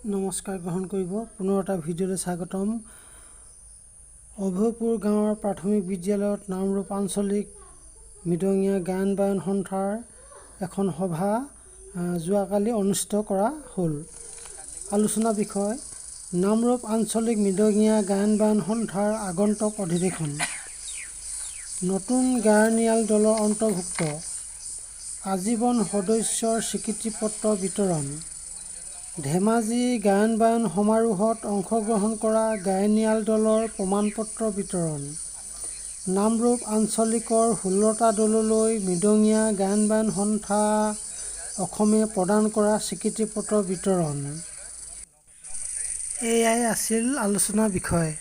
নমস্কাৰ গ্ৰহণ কৰিব। পুনৰ এটা ভিডিঅ'লৈ স্বাগতম। অভয়পুৰ গাঁৱৰ প্ৰাথমিক বিদ্যালয়ত নামৰূপ আঞ্চলিক মৃদঙীয়া গায়ন বায়ন সন্থাৰ এখন সভা যোৱাকালি অনুষ্ঠিত কৰা হ'ল। আলোচনা বিষয় নামৰূপ আঞ্চলিক মৃদঙীয়া গায়ন বায়ন সন্থাৰ আগন্তুক অধিৱেশন, নতুন গায়নিয়াল দলৰ অন্তৰ্ভুক্ত, আজীৱন সদস্যৰ স্বীকৃতিপত্ৰ বিতৰণ, ধেমাজি গায়ন বায়ন সমাৰোহত অংশগ্ৰহণ কৰা গায়নিয়াল দলৰ প্ৰমাণপত্ৰ বিতৰণ, নামৰূপ আঞ্চলিকৰ 16টা দললৈ মৃদঙীয়া গায়ন বায়ন সন্থা অসমে প্ৰদান কৰা স্বীকৃতিপত্ৰ বিতৰণ। এয়াই আছিল আলোচনাৰ বিষয়।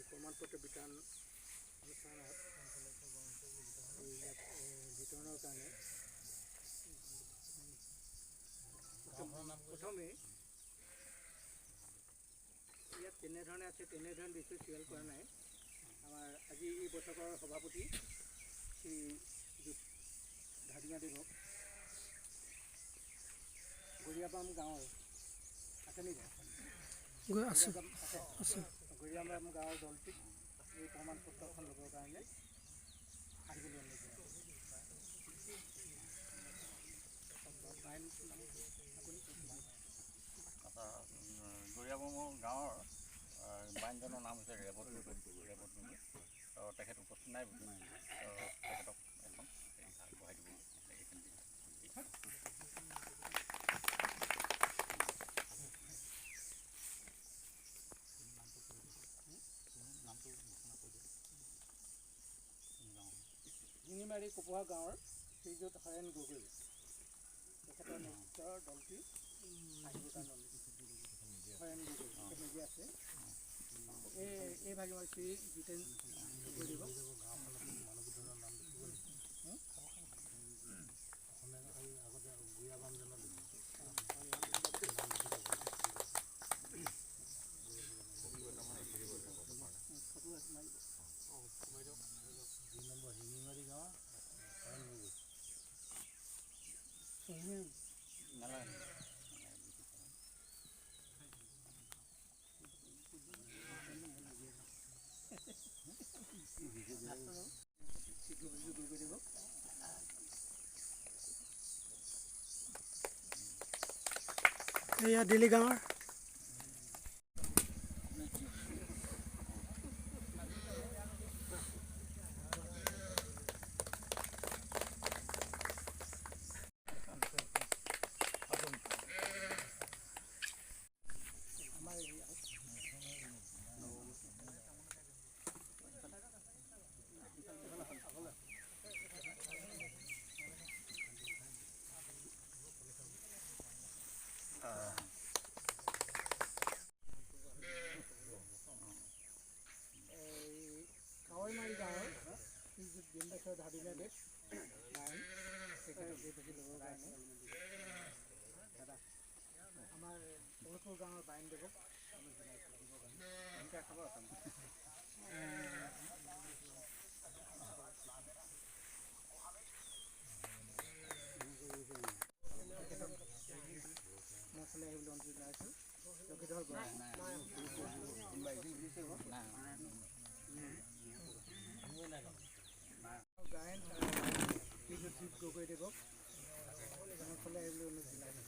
প্ৰমাণপত্ৰ বিতৰণ অনুষ্ঠানত বিতৰণৰ কাৰণে প্ৰথমে ইয়াত তেনেধৰণে আছে, তেনেধৰণে দিছোঁ, চিৰিয়েল কৰা নাই। আমাৰ আজি এই বৈঠকৰ সভাপতি শ্ৰী ধাদিঙাদেৱক গৰিয়াবাম গাঁৱৰ আছে নেকি? গৰিয়াবাম গাঁৱৰ দলটিক এই প্ৰমাণপত্ৰখন ল'বৰ কাৰণে আহিবলৈ অনুৰোধ জনাইছোঁ। গৰিয়াবাম গাঁৱৰ বাইনজনৰ নাম হৈছে ৰেৱত গগৈ। তেখেত উপস্থিত নাই, তেখেতক এখন বহাই দিব। শিঙিমাৰী কপোহা গাঁৱৰ শ্ৰীযুত হৰেণ গগৈ, তেখেতৰ নেতৃত্বৰ দলটি আহিবৰ কাৰণে হৰেণ গগৈ তেখেত নিজে আছে। এই ভাগিমৰ শ্ৰী জিতেন গগৈ দিব। এয়া দিলি গাঁৱৰ ধাদিঙাদেৱ গায়ন তেখেতক এই বেছি ল'বৰ কাৰণে দাদা আমাৰ অভয়পুৰ গাঁৱৰ বাইনদেৱক আমি জনাইছোঁ দিবৰ কাৰণে খবৰ তেখেতক মই ফালে আহিবলৈ অনুৰোধ জনাইছোঁ। লক্ষিধৰ বৰা গায়ন শ্ৰীযুত গগৈদেৱক মোৰ ফালে আহিবলৈ অনুৰোধ জনাইছোঁ।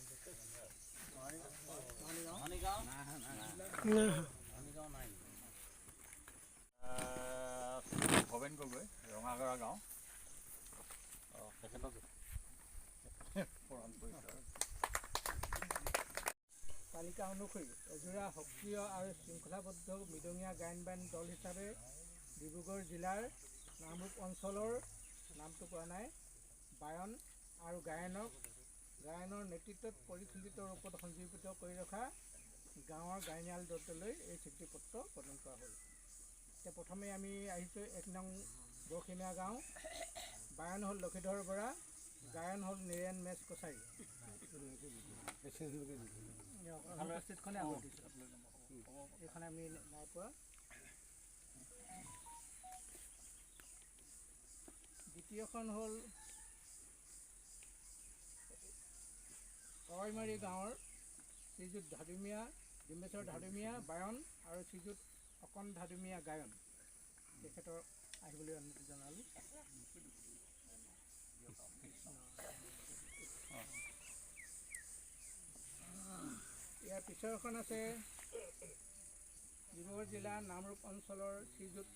ভৱেন গগৈ, ৰঙাগৰা গাঁও, তেখেতক তালিকা অনুসৰি এযোৰা সক্ৰিয় আৰু শৃংখলাবদ্ধ মৃদঙীয়া গায়ন বায়ন দল হিচাপে ডিব্ৰুগড় জিলাৰ নামৰূপ অঞ্চলৰ নামটো পোৱা নাই বায়ন আৰু গায়নৰ নেতৃত্বত পৰিচালিত ৰূপত সঞ্জীৱিত কৰি ৰখা গাঁৱৰ গায়নিয়াল দলটোলৈ এই স্বীকৃতিপত্ৰ প্ৰদান কৰা হ'ল। এতিয়া প্ৰথমে আমি আহিছোঁ 1 নং বৰসীমীয়া গাঁও। বায়ন হ'ল লক্ষিধৰ বৰা, গায়ন হ'ল নিৰেণ মেচ কছাৰী। উপস্থিতখনে আগত দিছোঁ, এইখন আমি নাই পোৱা। তৃতীয়খন হ'ল কয়মাৰী গাঁৱৰ শ্ৰীযুত ধাদুমীয়া ডিম্বেশ্বৰ ধাদুমীয়া বায়ন আৰু শ্ৰীযুত অকণ ধাদুমীয়া গায়ন তেখেতৰ আহিবলৈ অনুমতি জনালোঁ। ইয়াৰ পিছৰখন আছে ডিব্ৰুগড় জিলাৰ নামৰূপ অঞ্চলৰ শ্ৰীযুত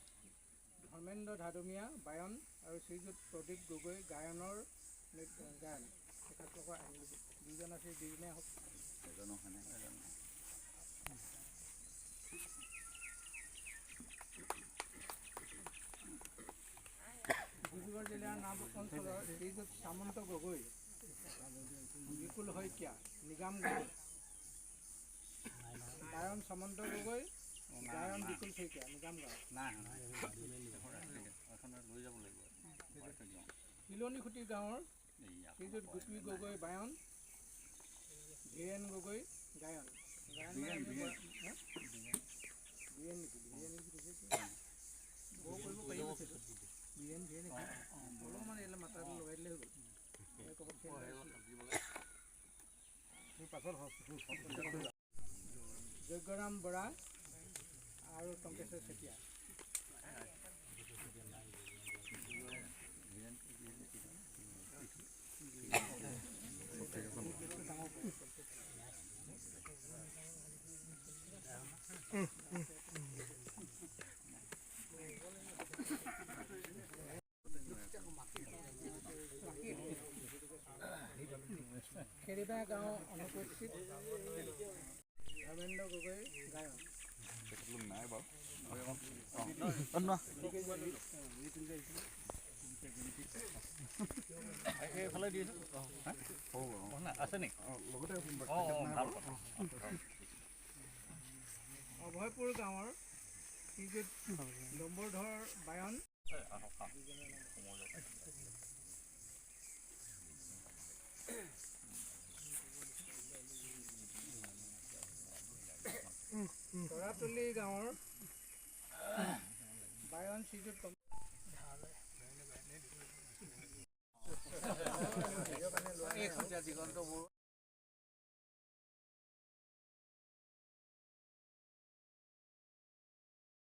ধৰ্মেন্দ্ৰ ধাদুমীয়া বায়ন আৰু শ্ৰীযুত প্ৰদীপ গগৈ গায়নৰ গায়ন তেখেতলোকৰ আহিব। দুজন আছে, দুজনে হওক। ডিব্ৰুগড় জিলাৰ নামৰূপ অঞ্চলৰ শ্ৰীযুত সামন্ত গগৈ, বিপুল শইকীয়া, নিগাম গগৈ, গায়ন সামন্ত গগৈ, গায়ন বিপুল শইকীয়া, নিগাম গাঁও। তিলনীখুটি গাঁৱৰ শ্ৰীযুত গোপী গগৈ বায়ন, ধীৰেণ গগৈ গায়ন। অলপমান এইবিলাক মাথাটো লগাই দিলে হৈ গ'ল। যজ্ঞৰাম বৰা আৰু টংকেশ্বৰ চেতিয়া। খেৰিবা গাঁও অনুপস্থিত ধৰ্মেন্দ্ৰ গগৈ গায়ন। নাই বাৰু এইফালে দি আছে নেকি? অভয়পুৰ গাঁৱৰ শ্ৰীযুত লম্বৰধৰ বায়ন, তৰাতলি গাঁৱৰ বায়ন শ্ৰীযুত